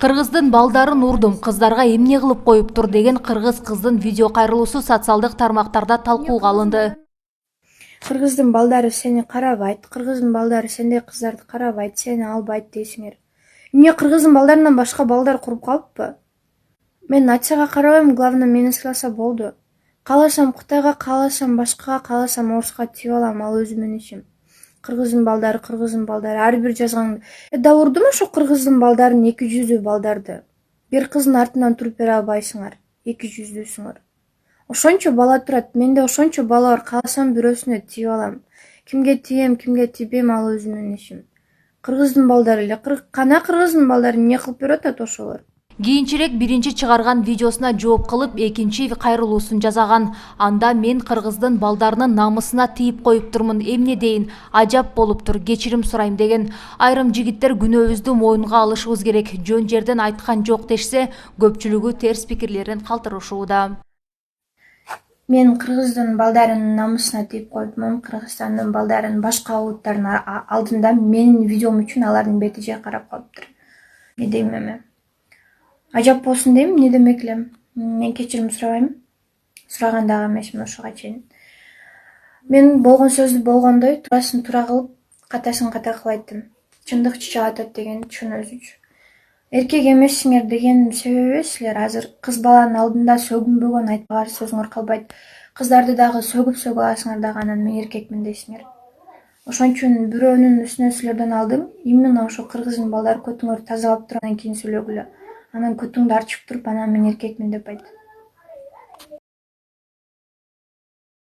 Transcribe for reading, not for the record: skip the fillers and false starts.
Кыргыздын балдарын урдум, кыздарга эмне кылып коюп тур деген кыргыз кыздын видео кайрылуусу социалдык тармактарда талкууга алынды. Кыргыздын балдары сени карабайт, кыргыздын балдары сендей кыздарды карабайт, сени албайт дейсиңер. Эмне кыргыздын балдарынан башка балдар куруп калыппы? Мен нацияга карабайм, главное мени сыйласа болду. Кааласам Кытайга, кааласам башкага, кааласам оруска тийип алам, ал өзүмдүн ишим. Кыргыздын балдары, ар бир жазган. Да урдум ошо кыргыздын балдарын, эки жүздүү балдарды. Бир кыздын артынан туруп бере албайсыңар, эки жүздүүсүңөр. Ошончо бала турат, менде ошончо бала бар, кааласам бирөөсүнө тийип алам. Кимге тийем, кимге тийбейм, ал өзүмдүн ишим. Кыргыздын балдары эле, кана кыргыздын балдары эмне кылып берип атат ошолор? Кийинчерээк биринчи чыгарган видеосуна жооп кылып, экинчи кайрылуусун жасаган. Анда мен кыргыздын балдарынын намысына тийип коюп турмун, эмне дейин, ажап болуптур, кечирим сурайм деген. Айрым жигиттер күнөөбүздү моюнга алышыбыз керек, жөн жерден айткан жок дешсе, көпчүлүгү терс пикирлерин калтырышууда. Мен кыргыздын балдарынын намысына тийип коюпмун. Кыргызстандын балдарын башка улуттардын алдында менин видеом үчүн алардын бети жай карап калыптыр. Не дейм эми? Ажап болсун дейм, не демек элем? Мен кечирим сурабайм. Сураган дагы эмесмин ошого чейин. Мен болгон сөздү болгондой, туурасын туура кылып, катасын ката кылып айттым. Чындык чычак атат дегенди түшүнөсүзчү. Эркек эмессиңер деген себеп эмес силер. Азыр кыз баланын алдында сөгүнбөгөн айтпагар сөзүңөр калбайт. Кыздарды дагы сөгүп аласыңар дагы анан мен эркекмин дейсиңер. Ошон үчүн бирөөнүн үстүнө силерден алдым. Именно ошо кыргыздын балдары көтүңөрдү тазалап туруп анан кийин сүйлөгүлө. Анан көтүңдү арчып туруп, анан мен эркекмин деп айт.